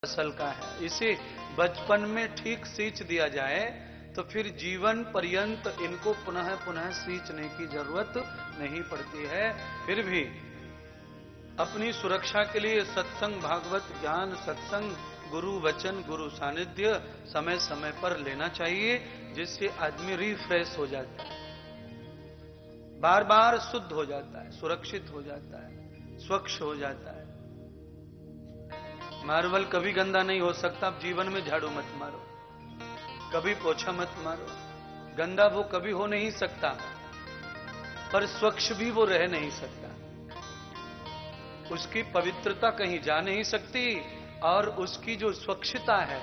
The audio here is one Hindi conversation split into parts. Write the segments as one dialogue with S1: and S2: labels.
S1: असल का है। इसे बचपन में ठीक सींच दिया जाए तो फिर जीवन पर्यंत इनको पुनः पुनः सींचने की जरूरत नहीं पड़ती है। फिर भी अपनी सुरक्षा के लिए सत्संग, भागवत ज्ञान, सत्संग, गुरु वचन, गुरु सानिध्य समय समय पर लेना चाहिए, जिससे आदमी रिफ्रेश हो जाता है, बार बार शुद्ध हो जाता है, सुरक्षित हो जाता है, स्वच्छ हो जाता है। मार्बल कभी गंदा नहीं हो सकता। आप जीवन में झाड़ू मत मारो, कभी पोछा मत मारो, गंदा वो कभी हो नहीं सकता, पर स्वच्छ भी वो रह नहीं सकता। उसकी पवित्रता कहीं जा नहीं सकती और उसकी जो स्वच्छता है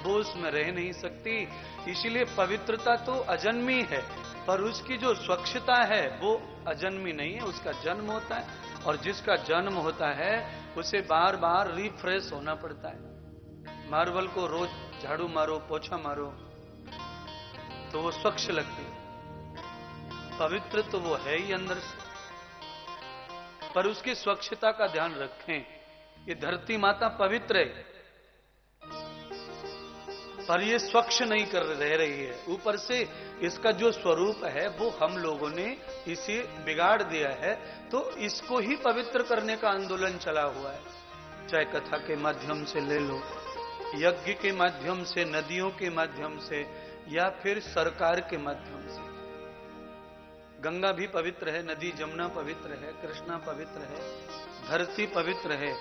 S1: वो उसमें रह नहीं सकती। इसीलिए पवित्रता तो अजन्मी है, पर उसकी जो स्वच्छता है वो अजन्मी नहीं है, उसका जन्म होता है। और जिसका जन्म होता है उसे बार बार रिफ्रेश होना पड़ता है। मार्बल को रोज झाड़ू मारो, पोछा मारो तो वो स्वच्छ लगती है। पवित्र तो वो है ही अंदर से, पर उसकी स्वच्छता का ध्यान रखें। ये धरती माता पवित्र है, पर ये स्वच्छ नहीं कर रह रही है। ऊपर से इसका जो स्वरूप है वो हम लोगों ने इसे बिगाड़ दिया है। तो इसको ही पवित्र करने का आंदोलन चला हुआ है, चाहे कथा के माध्यम से ले लो, यज्ञ के माध्यम से, नदियों के माध्यम से, या फिर सरकार के माध्यम से। गंगा भी पवित्र है, नदी जमुना पवित्र है, कृष्णा पवित्र है, धरती पवित्र है,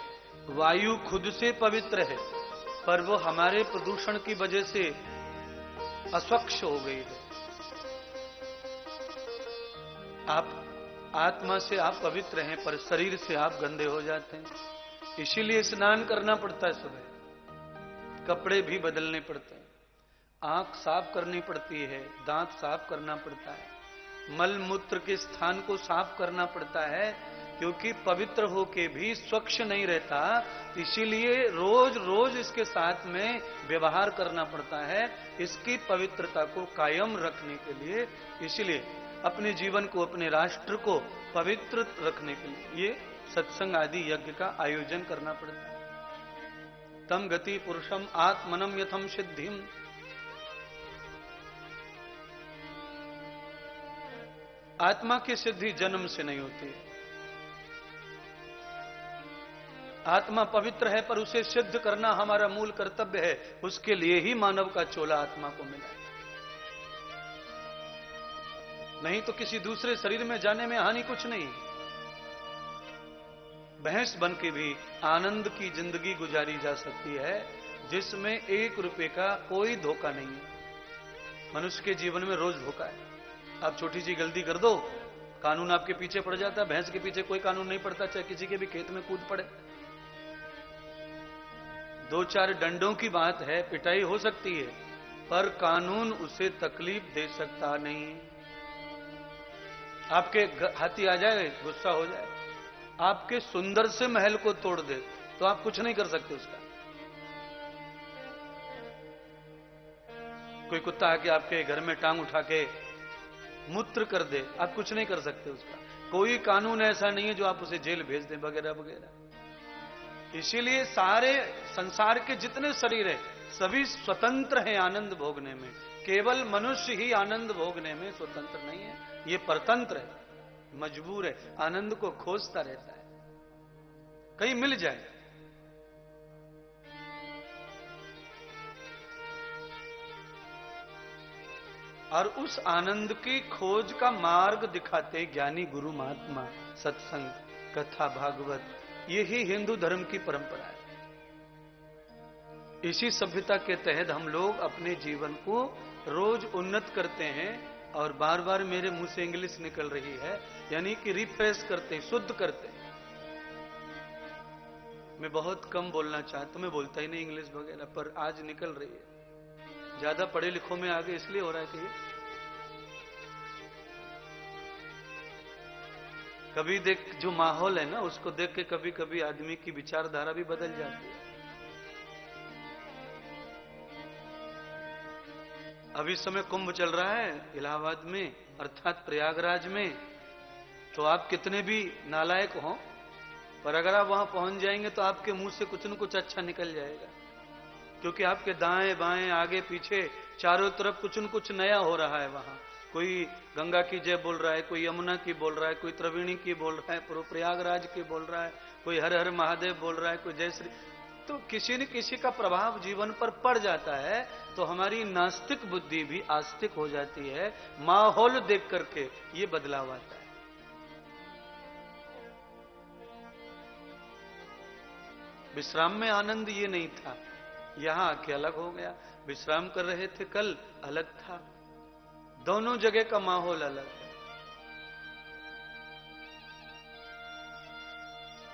S1: वायु खुद से पवित्र है, पर वो हमारे प्रदूषण की वजह से अस्वच्छ हो गई है। आप आत्मा से आप पवित्र हैं, पर शरीर से आप गंदे हो जाते हैं। इसीलिए स्नान करना पड़ता है, सुबह कपड़े भी बदलने पड़ते हैं, आंख साफ करनी पड़ती है, दांत साफ करना पड़ता है, मल मूत्र के स्थान को साफ करना पड़ता है, क्योंकि पवित्र होके भी स्वच्छ नहीं रहता। इसीलिए रोज रोज इसके साथ में व्यवहार करना पड़ता है, इसकी पवित्रता को कायम रखने के लिए। इसीलिए अपने जीवन को, अपने राष्ट्र को पवित्र रखने के लिए ये सत्संग आदि यज्ञ का आयोजन करना पड़ता है। तम गति पुरुषम आत्मनम यथम सिद्धिम। आत्मा की सिद्धि जन्म से नहीं होती। आत्मा पवित्र है, पर उसे सिद्ध करना हमारा मूल कर्तव्य है। उसके लिए ही मानव का चोला आत्मा को मिला है। नहीं तो किसी दूसरे शरीर में जाने में हानि कुछ नहीं। भैंस बन के भी आनंद की जिंदगी गुजारी जा सकती है, जिसमें 1 रुपए का कोई धोखा नहीं है। मनुष्य के जीवन में रोज धोखा है। आप छोटी सी गलती कर दो, कानून आपके पीछे पड़ जाता है। भैंस के पीछे कोई कानून नहीं पड़ता, चाहे किसी के भी खेत में कूद पड़े। 2-4 डंडों की बात है, पिटाई हो सकती है, पर कानून उसे तकलीफ दे सकता नहीं। आपके हाथी आ जाए, गुस्सा हो जाए, आपके सुंदर से महल को तोड़ दे, तो आप कुछ नहीं कर सकते उसका। कोई कुत्ता आके आपके घर में टांग उठा के मूत्र कर दे, आप कुछ नहीं कर सकते उसका। कोई कानून ऐसा नहीं है जो आप उसे जेल भेज दें, वगैरह वगैरह। इसीलिए सारे संसार के जितने शरीर है सभी स्वतंत्र हैं आनंद भोगने में। केवल मनुष्य ही आनंद भोगने में स्वतंत्र नहीं है, ये परतंत्र है, मजबूर है, आनंद को खोजता रहता है, कहीं मिल जाए। और उस आनंद की खोज का मार्ग दिखाते ज्ञानी गुरु महात्मा, सत्संग, कथा, भागवत, यही हिंदू धर्म की परंपरा है। इसी सभ्यता के तहत हम लोग अपने जीवन को रोज उन्नत करते हैं। और बार बार मेरे मुंह से इंग्लिश निकल रही है, यानी कि रिफ्रेश करते हैं, शुद्ध करते हैं। मैं बहुत कम बोलना चाहता, मैं बोलता ही नहीं इंग्लिश वगैरह, पर आज निकल रही है। ज्यादा पढ़े लिखों में आगे इसलिए हो रहा है कि कभी देख, जो माहौल है ना, उसको देख के कभी कभी आदमी की विचारधारा भी बदल जाती है। अभी समय कुंभ चल रहा है इलाहाबाद में, अर्थात प्रयागराज में। तो आप कितने भी नालायक हो, पर अगर आप वहां पहुंच जाएंगे तो आपके मुंह से कुछ न कुछ अच्छा निकल जाएगा। क्योंकि आपके दाएं बाएं आगे पीछे चारों तरफ कुछ न कुछ नया हो रहा है। वहां कोई गंगा की जय बोल रहा है, कोई यमुना की बोल रहा है, कोई त्रिवेणी की बोल रहा है, प्रयागराज की बोल रहा है, कोई हर हर महादेव बोल रहा है, कोई जय श्री। तो किसी न किसी का प्रभाव जीवन पर पड़ जाता है, तो हमारी नास्तिक बुद्धि भी आस्तिक हो जाती है। माहौल देख करके ये बदलाव आता है। विश्राम में आनंद ये नहीं था, यहां आके अलग हो गया। विश्राम कर रहे थे कल, अलग था। दोनों जगह का माहौल अलग है।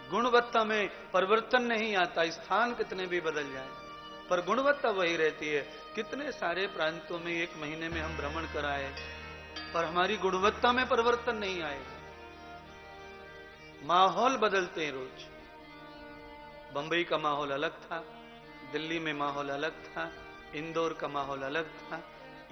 S1: गुणवत्ता में परिवर्तन नहीं आता, स्थान कितने भी बदल जाए, पर गुणवत्ता वही रहती है। कितने सारे प्रांतों में एक महीने में हम भ्रमण कराए, पर हमारी गुणवत्ता में परिवर्तन नहीं आएगा। माहौल बदलते हैं रोज। बंबई का माहौल अलग था, दिल्ली में माहौल अलग था, इंदौर का माहौल अलग था,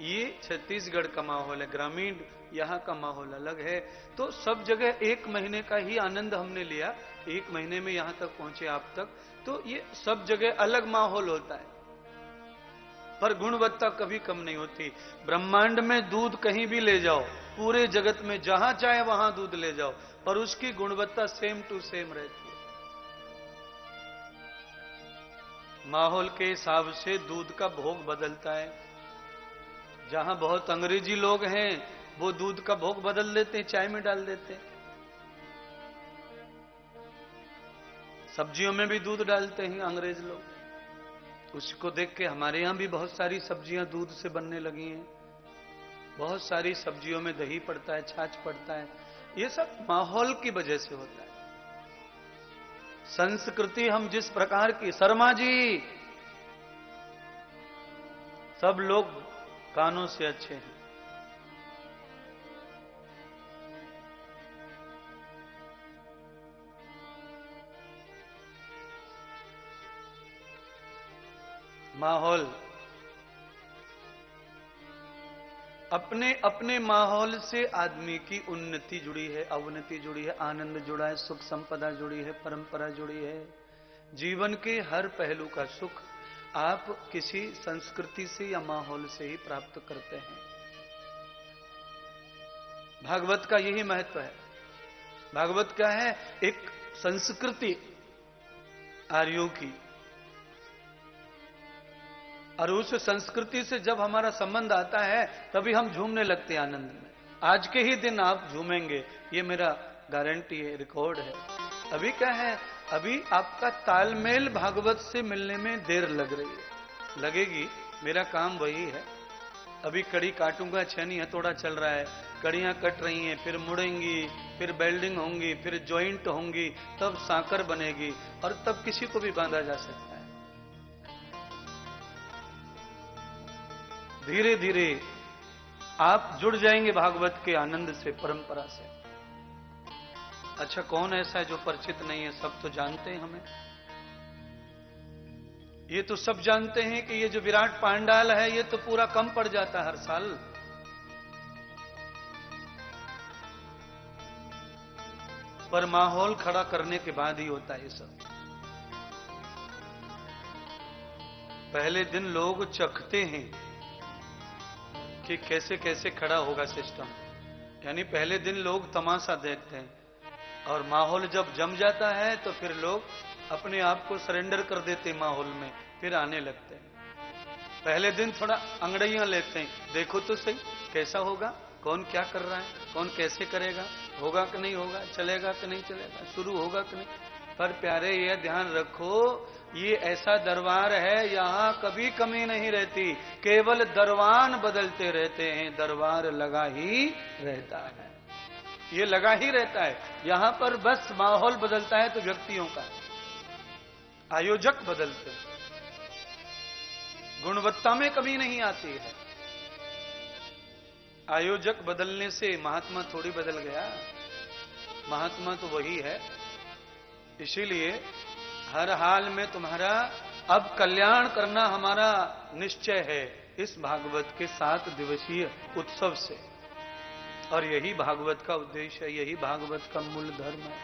S1: ये छत्तीसगढ़ का माहौल है, ग्रामीण यहां का माहौल अलग है। तो सब जगह एक महीने का ही आनंद हमने लिया, एक महीने में यहां तक पहुंचे आप तक, तो ये सब जगह अलग माहौल होता है, पर गुणवत्ता कभी कम नहीं होती। ब्रह्मांड में दूध कहीं भी ले जाओ, पूरे जगत में जहां चाहे वहां दूध ले जाओ, पर उसकी गुणवत्ता सेम टू सेम रहती है। माहौल के हिसाब से दूध का भोग बदलता है। जहां बहुत अंग्रेजी लोग हैं, वो दूध का भोग बदल देते हैं, चाय में डाल देते हैं। सब्जियों में भी दूध डालते हैं अंग्रेज लोग। उसको देख के हमारे यहां भी बहुत सारी सब्जियां दूध से बनने लगी हैं। बहुत सारी सब्जियों में दही पड़ता है, छाछ पड़ता है। ये सब माहौल की वजह से होता है। संस्कृति हम जिस प्रकार की, शर्मा जी, सब लोग कानों से अच्छे हैं। माहौल, अपने अपने माहौल से आदमी की उन्नति जुड़ी है, अवनति जुड़ी है, आनंद जुड़ा है, सुख संपदा जुड़ी है, परंपरा जुड़ी है। जीवन के हर पहलू का सुख आप किसी संस्कृति से या माहौल से ही प्राप्त करते हैं। भागवत का यही महत्व है। भागवत क्या है? एक संस्कृति आर्यों की, और उस संस्कृति से जब हमारा संबंध आता है तभी हम झूमने लगते हैं आनंद में। आज के ही दिन आप झूमेंगे, ये मेरा गारंटी है, रिकॉर्ड है। अभी क्या है? अभी आपका तालमेल भागवत से मिलने में देर लग रही है, लगेगी। मेरा काम वही है। अभी कड़ी काटूंगा, छेनी हथौड़ा चल रहा है, कड़ियां कट रही हैं, फिर मुड़ेंगी, फिर बेल्डिंग होंगी, फिर जॉइंट होंगी, तब सांकर बनेगी, और तब किसी को भी बांधा जा सकता है। धीरे धीरे आप जुड़ जाएंगे भागवत के आनंद से, परंपरा से। अच्छा, कौन ऐसा है जो परिचित नहीं है? सब तो जानते हैं हमें। ये तो सब जानते हैं कि ये जो विराट पांडाल है, ये तो पूरा कम पड़ जाता है हर साल। पर माहौल खड़ा करने के बाद ही होता है ये सब। पहले दिन लोग चखते हैं कि कैसे कैसे खड़ा होगा सिस्टम, यानी पहले दिन लोग तमाशा देखते हैं, और माहौल जब जम जाता है तो फिर लोग अपने आप को सरेंडर कर देते हैं माहौल में, फिर आने लगते हैं। पहले दिन थोड़ा अंगड़ैयां लेते हैं, देखो तो सही कैसा होगा, कौन क्या कर रहा है, कौन कैसे करेगा, होगा कि नहीं होगा, चलेगा कि नहीं चलेगा, शुरू होगा कि नहीं। पर प्यारे, यह ध्यान रखो, ये ऐसा दरबार है, यहां कभी कमी नहीं रहती, केवल दरवान बदलते रहते हैं, दरबार लगा ही रहता है। ये लगा ही रहता है। यहां पर बस माहौल बदलता है तो व्यक्तियों का, आयोजक बदलते हैं, गुणवत्ता में कमी नहीं आती है। आयोजक बदलने से महात्मा थोड़ी बदल गया, महात्मा तो वही है। इसीलिए हर हाल में तुम्हारा अब कल्याण करना हमारा निश्चय है, इस भागवत के 7 दिवसीय उत्सव से। और यही भागवत का उद्देश्य है, यही भागवत का मूल धर्म है।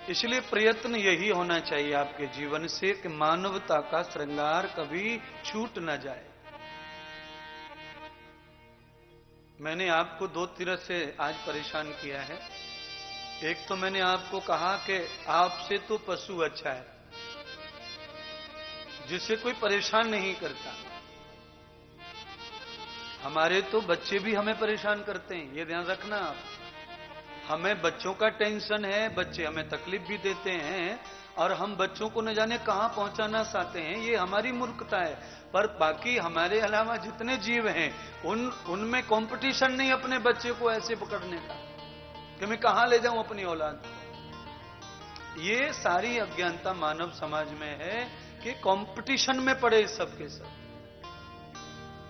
S1: इसलिए प्रयत्न यही होना चाहिए आपके जीवन से कि मानवता का श्रृंगार कभी छूट न जाए। मैंने आपको दो तरह से आज परेशान किया है। एक तो मैंने आपको कहा कि आपसे तो पशु अच्छा है, जिसे कोई परेशान नहीं करता। हमारे तो बच्चे भी हमें परेशान करते हैं, ये ध्यान रखना आप। हमें बच्चों का टेंशन है, बच्चे हमें तकलीफ भी देते हैं, और हम बच्चों को न जाने कहां पहुंचाना चाहते हैं, ये हमारी मूर्खता है। पर बाकी हमारे अलावा जितने जीव हैं उनमें कंपटीशन नहीं अपने बच्चे को ऐसे पकड़ने का कि मैं कहां ले जाऊं अपनी औलाद। ये सारी अज्ञानता मानव समाज में है कि कंपटीशन में पड़े सबके सब,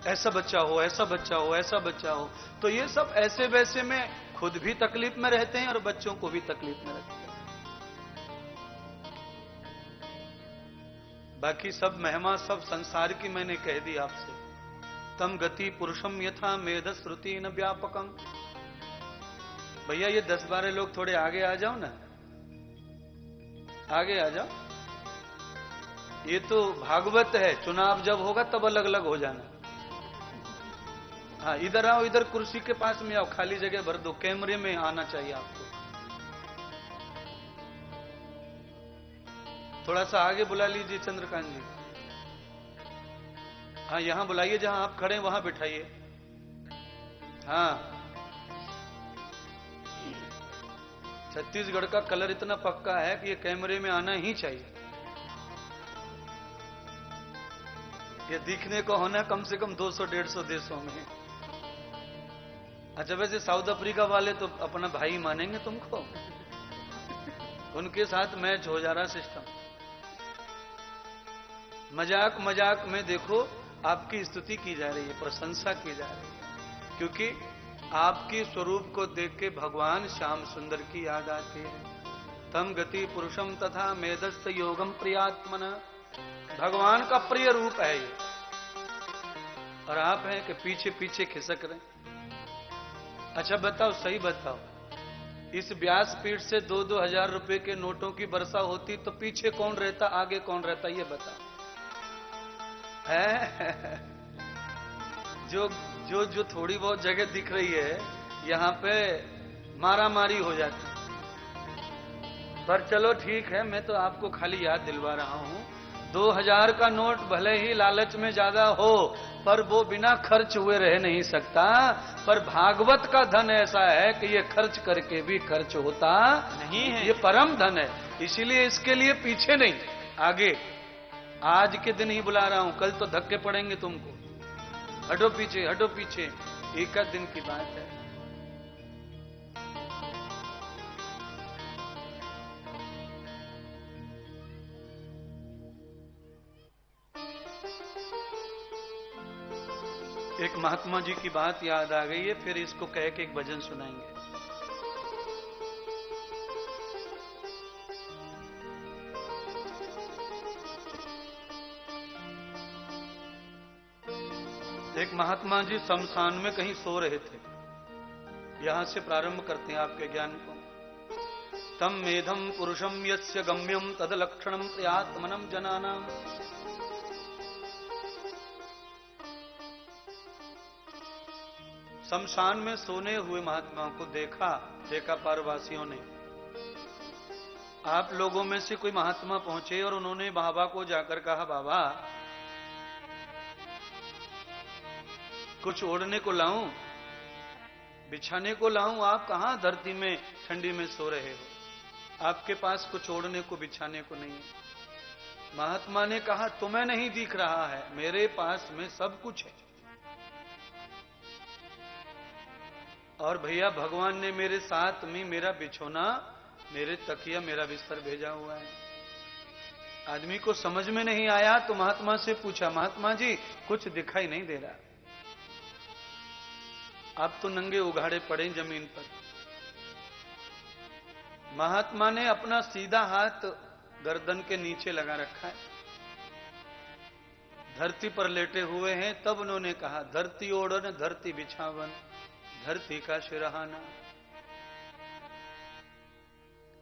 S1: ऐसा बच्चा हो, ऐसा बच्चा हो, ऐसा बच्चा हो। तो ये सब ऐसे वैसे में खुद भी तकलीफ में रहते हैं और बच्चों को भी तकलीफ में रखते हैं। बाकी सब महिमा सब संसार की मैंने कह दी आपसे। तम गति पुरुषम यथा मेध श्रुति न व्यापकम। भैया ये 10-12 लोग थोड़े आगे आ जाओ ना, आगे आ जाओ। ये तो भागवत है, चुनाव जब होगा तब अलग अलग हो जाना। हाँ, इधर आओ, इधर कुर्सी के पास में आओ, खाली जगह भर दो, कैमरे में आना चाहिए आपको। थोड़ा सा आगे बुला लीजिए चंद्रकांत जी। हाँ, यहां बुलाइए, जहां आप खड़े हैं वहां बिठाइए। हाँ, छत्तीसगढ़ का कलर इतना पक्का है कि ये कैमरे में आना ही चाहिए। ये दिखने को होना कम से कम 200-150 देशों में। अच्छा, वैसे साउथ अफ्रीका वाले तो अपना भाई मानेंगे तुमको, उनके साथ मैच हो जा रहा सिस्टम। मजाक मजाक में देखो आपकी स्तुति की जा रही है, प्रशंसा की जा रही है, क्योंकि आपके स्वरूप को देख के भगवान श्याम सुंदर की याद आती है। तम गति पुरुषम तथा मेधस्थ योगम प्रियात्मना। भगवान का प्रिय रूप है ये, और आप हैं कि पीछे पीछे खिसक रहे। अच्छा बताओ, सही बताओ, इस व्यासपीठ से 2-2 हजार रुपए के नोटों की वर्षा होती तो पीछे कौन रहता, आगे कौन रहता, ये बताओ। है जो जो जो थोड़ी बहुत जगह दिख रही है, यहां पे मारा मारी हो जाती। पर चलो ठीक है, मैं तो आपको खाली याद दिलवा रहा हूं। 2000 का नोट भले ही लालच में ज्यादा हो, पर वो बिना खर्च हुए रह नहीं सकता। पर भागवत का धन ऐसा है कि ये खर्च करके भी खर्च होता नहीं है, ये परम धन है। इसीलिए इसके लिए पीछे नहीं, आगे। आज के दिन ही बुला रहा हूं, कल तो धक्के पड़ेंगे तुमको। हटो पीछे, हटो पीछे, एक दिन की बात है। एक महात्मा जी की बात याद आ गई है, फिर इसको कह के एक भजन सुनाएंगे। एक महात्मा जी शमशान में कहीं सो रहे थे। यहां से प्रारंभ करते हैं आपके ज्ञान को। तम मेधम पुरुषम यस्य गम्यम तद लक्षणम प्रियात्मनम जनानाम। शमशान में सोने हुए महात्माओं को देखा पारवासियों ने। आप लोगों में से कोई महात्मा पहुंचे और उन्होंने बाबा को जाकर कहा, बाबा कुछ ओढ़ने को लाऊं, बिछाने को लाऊं, आप कहां धरती में ठंडी में सो रहे हो, आपके पास कुछ ओढ़ने को बिछाने को नहीं है। महात्मा ने कहा, तुम्हें नहीं दिख रहा है, मेरे पास में सब कुछ है। और भैया भगवान ने मेरे साथ में मेरा बिछोना, मेरे तकिया, मेरा बिस्तर भेजा हुआ है। आदमी को समझ में नहीं आया तो महात्मा से पूछा, महात्मा जी कुछ दिखाई नहीं दे रहा, आप तो नंगे उघाड़े पड़े जमीन पर। महात्मा ने अपना सीधा हाथ गर्दन के नीचे लगा रखा है, धरती पर लेटे हुए हैं। तब उन्होंने कहा, धरती ओढ़न धरती बिछावन, धरती का सिरहाना।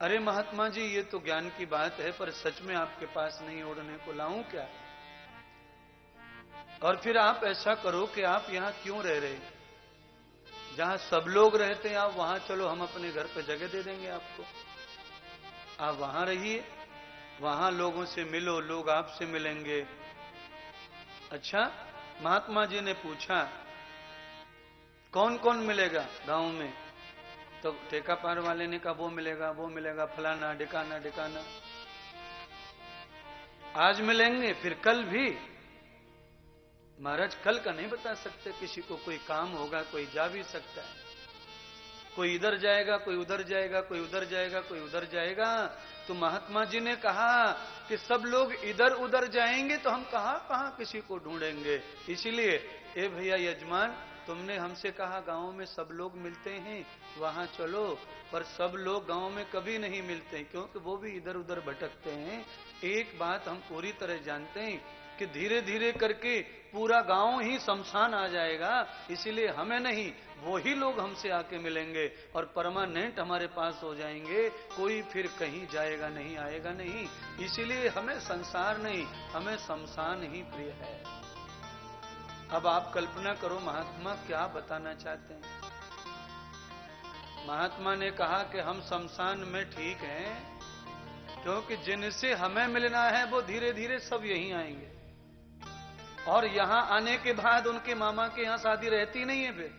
S1: अरे महात्मा जी, ये तो ज्ञान की बात है, पर सच में आपके पास नहीं ओढ़ने को लाऊं क्या? और फिर आप ऐसा करो कि आप यहां क्यों रह रहे? जहां सब लोग रहते हैं आप वहां चलो, हम अपने घर पे जगह दे देंगे आपको। आप वहां रहिए, वहां लोगों से मिलो, लोग आपसे मिलेंगे। अच्छा, महात्मा जी ने पूछा कौन कौन मिलेगा गांव में? तो ठेका पार वाले ने कहा वो मिलेगा, वो मिलेगा, फलाना ढिकाना ढिकाना। आज मिलेंगे, फिर कल भी। महाराज कल का नहीं बता सकते, किसी को कोई काम होगा, कोई जा भी सकता है, कोई इधर जाएगा, कोई उधर जाएगा, कोई उधर जाएगा, कोई उधर जाएगा। तो महात्मा जी ने कहा कि सब लोग इधर उधर जाएंगे तो हम कहां कहां किसी को ढूंढेंगे। इसीलिए ए भैया यजमान, तुमने हमसे कहा गांव में सब लोग मिलते हैं, वहां चलो, पर सब लोग गांव में कभी नहीं मिलते, क्योंकि वो भी इधर उधर भटकते हैं। एक बात हम पूरी तरह जानते हैं कि धीरे धीरे करके पूरा गांव ही शमशान आ जाएगा। इसीलिए हमें नहीं, वो ही लोग हमसे आके मिलेंगे और परमानेंट हमारे पास हो जाएंगे। कोई फिर कहीं जाएगा नहीं, आएगा नहीं। इसीलिए हमें संसार नहीं, हमें शमशान ही प्रिय है। अब आप कल्पना करो महात्मा क्या बताना चाहते हैं। महात्मा ने कहा कि हम शमशान में ठीक हैं, क्योंकि जिनसे हमें मिलना है वो धीरे धीरे सब यहीं आएंगे, और यहां आने के बाद उनके मामा के यहां शादी रहती नहीं है फिर,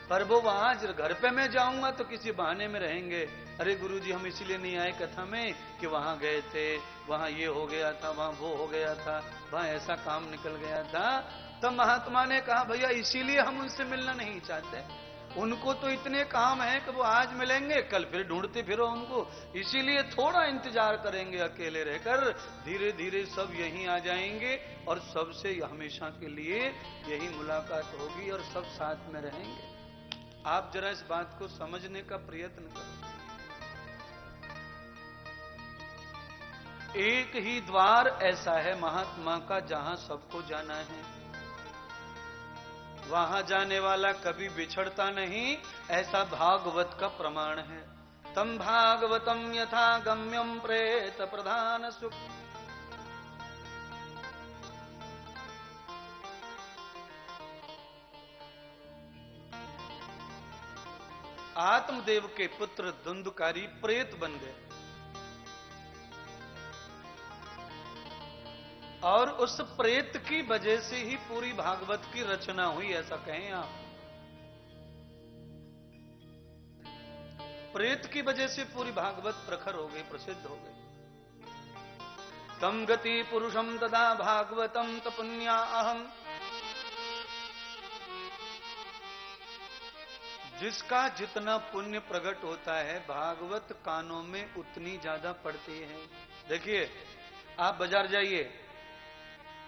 S1: पर वो वहां घर पे मैं जाऊंगा तो किसी बहाने में रहेंगे। अरे गुरुजी, हम इसीलिए नहीं आए कथा में कि वहां गए थे, वहां ये हो गया था, वहां वो हो गया था, वहां ऐसा काम निकल गया था। तब महात्मा ने कहा भैया इसीलिए हम उनसे मिलना नहीं चाहते, उनको तो इतने काम है कि वो आज मिलेंगे, कल फिर ढूंढते फिरो उनको। इसीलिए थोड़ा इंतजार करेंगे अकेले रहकर, धीरे धीरे सब यहीं आ जाएंगे और सबसे हमेशा के लिए यही मुलाकात होगी और सब साथ में रहेंगे। आप जरा इस बात को समझने का प्रयत्न करो। एक ही द्वार ऐसा है महात्मा का जहां सबको जाना है, वहां जाने वाला कभी बिछड़ता नहीं, ऐसा भागवत का प्रमाण है। तम भागवतम यथा गम्यम प्रेत प्रधान सुख। आत्मदेव के पुत्र धुंधकारी प्रेत बन गए और उस प्रेत की वजह से ही पूरी भागवत की रचना हुई, ऐसा कहें आप। प्रेत की वजह से पूरी भागवत प्रखर हो गई, प्रसिद्ध हो गई। तम गति पुरुषम तदा भागवतम तपुन्या अहम। जिसका जितना पुण्य प्रकट होता है भागवत कानों में उतनी ज्यादा पड़ती है। देखिए, आप बाजार जाइए,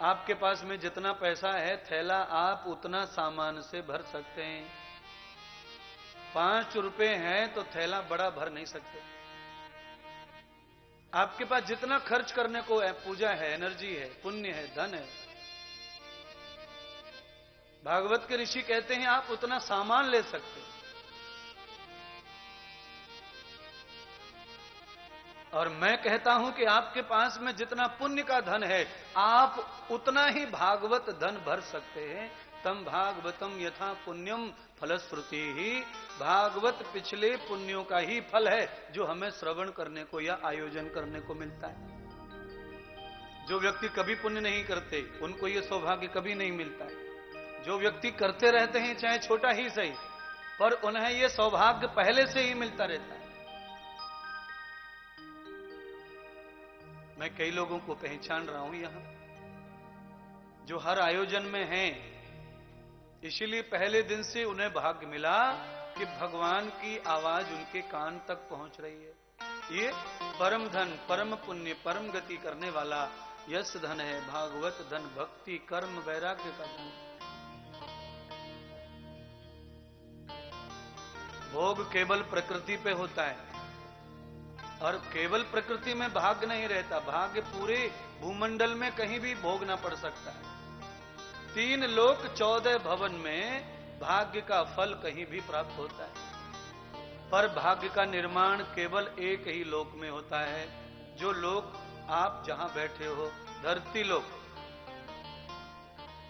S1: आपके पास में जितना पैसा है थैला आप उतना सामान से भर सकते हैं। 5 रुपए हैं तो थैला बड़ा भर नहीं सकते। आपके पास जितना खर्च करने को है, पूजा है, एनर्जी है, पुण्य है, धन है, भागवत के ऋषि कहते हैं आप उतना सामान ले सकते हैं। और मैं कहता हूं कि आपके पास में जितना पुण्य का धन है आप उतना ही भागवत धन भर सकते हैं। तम भागवतम यथा पुण्यम फलश्रुति ही। भागवत पिछले पुण्यों का ही फल है जो हमें श्रवण करने को या आयोजन करने को मिलता है। जो व्यक्ति कभी पुण्य नहीं करते उनको यह सौभाग्य कभी नहीं मिलता है। जो व्यक्ति करते रहते हैं चाहे छोटा ही सही, पर उन्हें यह सौभाग्य पहले से ही मिलता रहता है। मैं कई लोगों को पहचान रहा हूं यहां जो हर आयोजन में हैं, इसीलिए पहले दिन से उन्हें भाग्य मिला कि भगवान की आवाज उनके कान तक पहुंच रही है। ये परम धन, परम पुण्य, परम गति करने वाला यश धन है। भागवत धन भक्ति कर्म वैराग्य का धन। भोग केवल प्रकृति पे होता है और केवल प्रकृति में भाग्य नहीं रहता। भाग्य पूरे भूमंडल में कहीं भी भोगना पड़ सकता है। 3 लोक 14 भवन में भाग्य का फल कहीं भी प्राप्त होता है। पर भाग्य का निर्माण केवल एक ही लोक में होता है, जो लोक आप जहां बैठे हो, धरती लोक।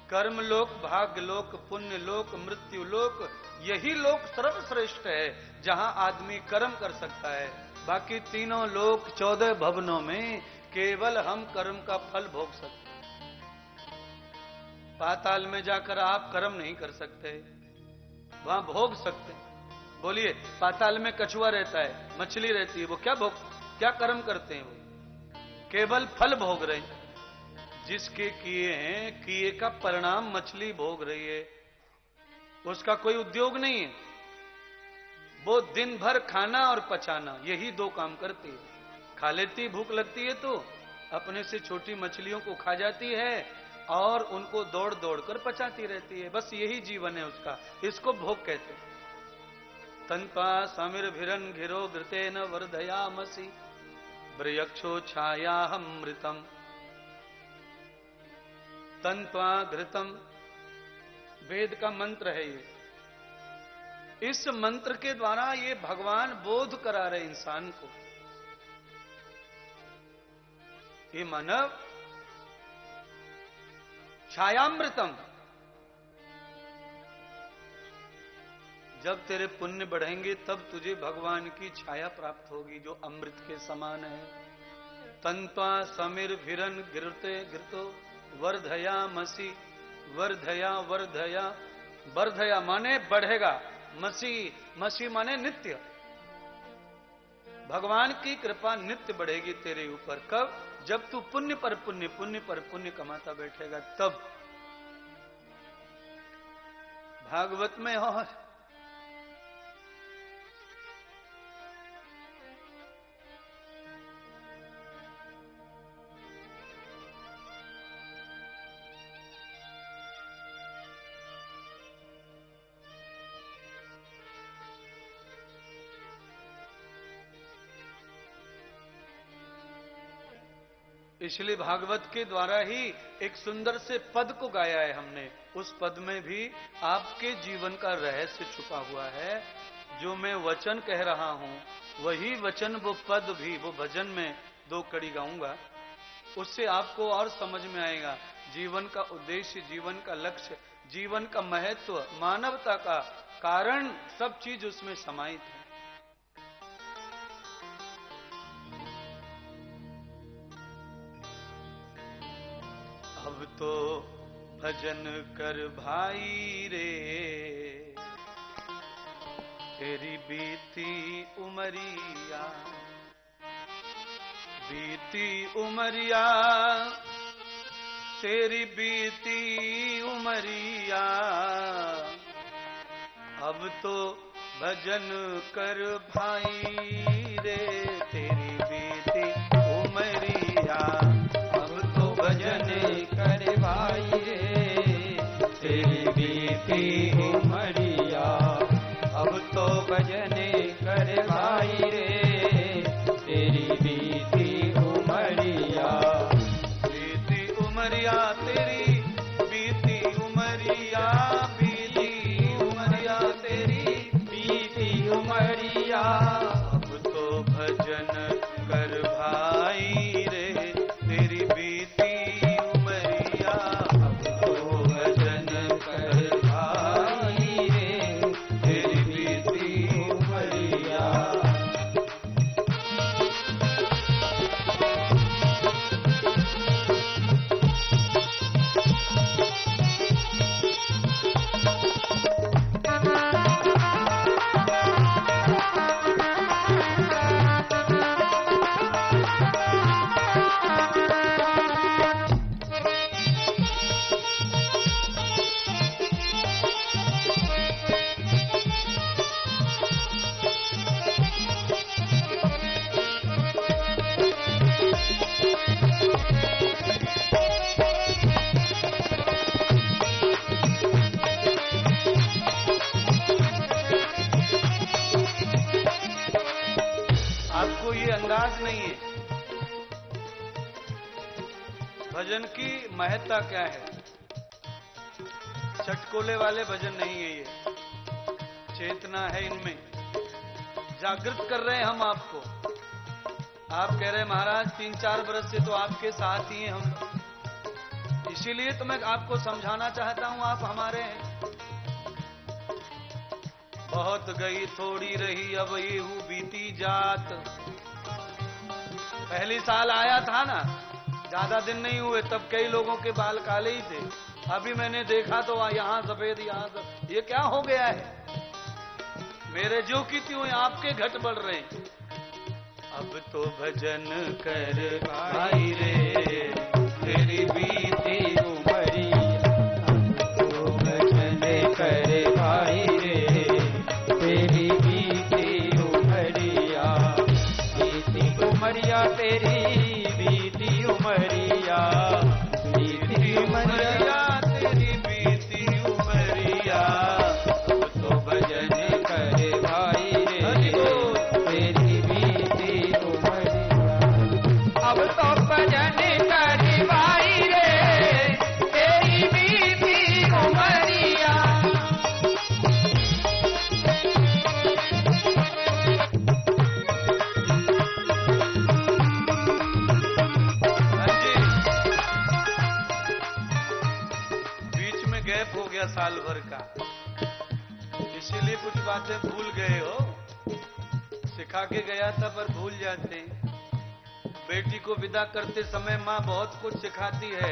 S1: कर्म लोक, भाग्य लोक, पुण्य लोक, मृत्यु लोक, यही लोक सर्वश्रेष्ठ है जहां आदमी कर्म कर सकता है। बाकी तीनों लोक 14 भवनों में केवल हम कर्म का फल भोग सकते हैं। पाताल में जाकर आप कर्म नहीं कर सकते, वहां भोग सकते हैं। बोलिए, पाताल में कछुआ रहता है, मछली रहती है, वो क्या कर्म करते हैं? वो केवल फल भोग रहे हैं। जिसके किए हैं, किए का परिणाम मछली भोग रही है, उसका कोई उद्योग नहीं है। वो दिन भर खाना और पचाना, यही दो काम करती है। खा लेती, भूख लगती है तो अपने से छोटी मछलियों को खा जाती है और उनको दौड़ दौड़ कर पचाती रहती है। बस यही जीवन है उसका, इसको भोग कहते हैं। तन्त्वा समिर भिरन घिरो घृतेन वर्धयामसि ब्रयक्षो छायाहमृतम। तन्त्वा घृतम वेद का मंत्र है ये। इस मंत्र के द्वारा ये भगवान बोध करा रहे इंसान को। ये मानव छायामृतम, जब तेरे पुण्य बढ़ेंगे तब तुझे भगवान की छाया प्राप्त होगी, जो अमृत के समान है। तन्त्वा समिर भिरन घृते घृतो वर्धयामसि। वर्धया वर्धया, वर्धया माने बढ़ेगा, मसी माने नित्य। भगवान की कृपा नित्य बढ़ेगी तेरे ऊपर। कब? जब तू पुण्य पर पुण्य, पुण्य पर पुण्य कमाता बैठेगा, तब। भागवत में और इसलिए भागवत के द्वारा ही एक सुंदर से पद को गाया है हमने। उस पद में भी आपके जीवन का रहस्य छुपा हुआ है। जो मैं वचन कह रहा हूं, वही वचन, वो पद भी, वो भजन में 2 कड़ी गाऊंगा। उससे आपको और समझ में आएगा जीवन का उद्देश्य, जीवन का लक्ष्य, जीवन का महत्व, मानवता का कारण, सब चीज उसमें समाहित है। अब तो भजन कर भाई रे, तेरी बीती उमरिया, बीती उमरिया, तेरी बीती उमरिया। अब तो भजन कर भाई रे, तेरी बीती उमरिया।
S2: भजन कर भाई रे, तेरी बीती उमरिया। अब तो भजन कर भाई रे, तेरी बीती उमरिया।
S1: बीती उमरिया, तेरी बीती उमरिया, बीती उमरिया, तेरी
S2: बीती उमरिया।
S1: अब तो भजन कर भाई रे, तेरी बीती उमरिया।
S2: अब तो भजन कर भाई रे, तेरी बीती उमरिया।
S1: आपको ये अंदाज नहीं है भजन की महत्ता क्या है। चटकोले वाले भजन नहीं है ये, चेतना है इनमें। जागृत कर रहे हैं हम आपको। आप कह रहे हैं महाराज 3-4 बरस से तो आपके साथ ही हैं हम लोग, इसीलिए तो मैं आपको समझाना चाहता हूं, आप हमारे हैं। बहुत गई थोड़ी रही अब ये हूँ बीती जात। पहली साल आया था ना, ज्यादा दिन नहीं हुए, तब कई लोगों के बाल काले ही थे। अभी मैंने देखा तो यहाँ सफेद, यहाँ सब, ये क्या हो गया है? मेरे जो की त्यों आपके घट बढ़ रहे हैं। अब तो भजन कर भाई रे तेरी बीती
S2: उमरिया, अब तो भजन कर भाई रे तेरी बीती उमरिया, बीती उमरिया तेरी बीती उमरिया, बीती उमरिया
S1: तेरी बीती उमरिया।
S2: अब तो भजन कर भाई रे तेरी बीती उमरिया, अब तो भजन कर भाई रे तेरी बीती उमरिया।
S1: बीच में गैप हो गया साल भर का, इसीलिए कुछ बातें भूल गए हो। सिखा के गया था पर भूल जाते हैं। बेटी को विदा करते समय माँ बहुत कुछ सिखाती है,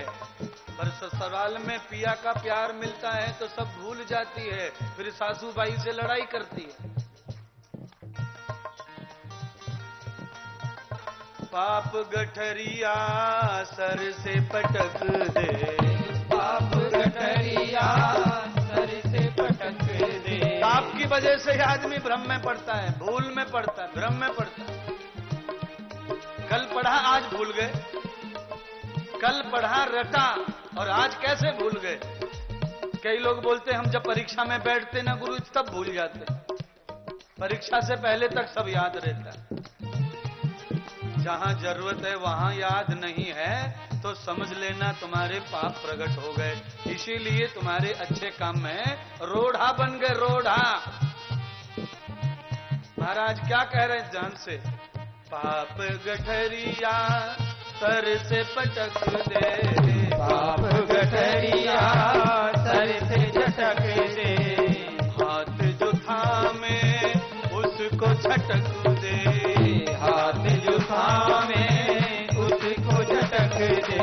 S1: पर ससुराल में पिया का प्यार मिलता है तो सब भूल जाती है, फिर सासू बाई से लड़ाई करती है। पाप गठरिया सर से पटक दे,
S2: पाप गठरिया सर से पटक दे।
S1: पाप की वजह से आदमी भ्रम में पड़ता है, भूल में पड़ता है, भ्रम में पड़ता है। कल पढ़ा आज भूल गए, कल पढ़ा रटा और आज कैसे भूल गए। कई लोग बोलते हैं हम जब परीक्षा में बैठते ना गुरु तब भूल जाते, परीक्षा से पहले तक सब याद रहता है। जहां जरूरत है वहां याद नहीं है तो समझ लेना तुम्हारे पाप प्रकट हो गए, इसीलिए तुम्हारे अच्छे काम में रोढ़ा बन गए, रोढ़ा। महाराज क्या कह रहे हैं ध्यान से? पाप गठरिया सर से पटक दे,
S2: पाप गठरिया सर से झटक दे।
S1: हाथ जो थामे उसको झटक दे,
S2: हाथ जो थामे उसको झटक दे।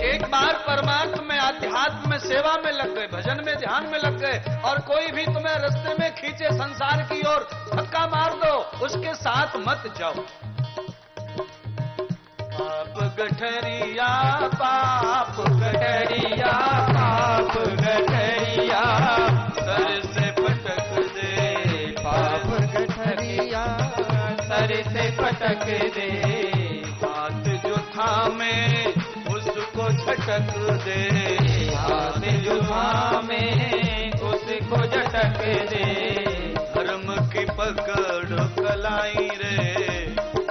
S1: एक बार परमात्मा में अध्यात्म में सेवा में लग गए, भजन में ध्यान में लग गए, और कोई भी तुम्हें रास्ते में खींचे संसार की ओर, धक्का मार दो, उसके साथ मत जाओ। पाप गठरिया पाप गठरिया
S2: पाप गठरिया
S1: सर से पटक दे,
S2: पाप गठरिया सर से पटक दे।
S1: हाथ जो थामे उसको झटक दे,
S2: हाथ जो थामे उसको झटक दे।
S1: धर्म की पकड़ कलाई रे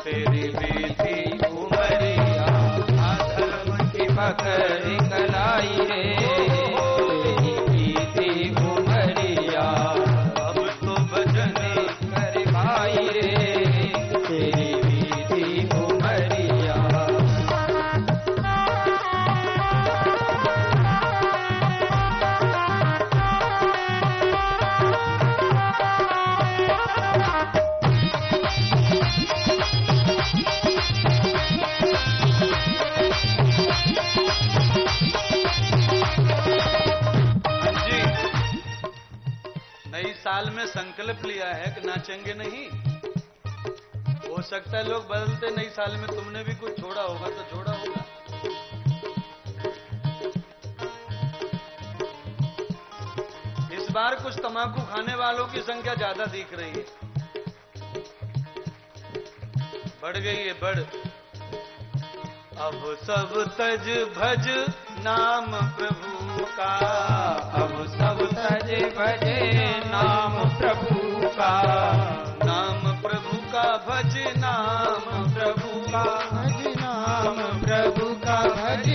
S1: तेरी बीती उमरिया,
S2: धर्म की पकड़ कलाई रे तेरी बीती उमरिया।
S1: अब तो भजन
S2: कर भाई रे तेरी बीती उमरिया।
S1: साल में संकल्प लिया है कि नाचेंगे नहीं। हो सकता है लोग बदलते, नई साल में तुमने भी कुछ छोड़ा होगा तो छोड़ा होगा। इस बार कुछ तंबाकू खाने वालों की संख्या ज्यादा दिख रही है, बढ़ गई है, बढ़। अब सब तज भज नाम प्रभु का,
S2: अब सब तज भज नाम प्रभु का।
S1: नाम प्रभु का भज, नाम प्रभु का
S2: भज, नाम प्रभु का भज,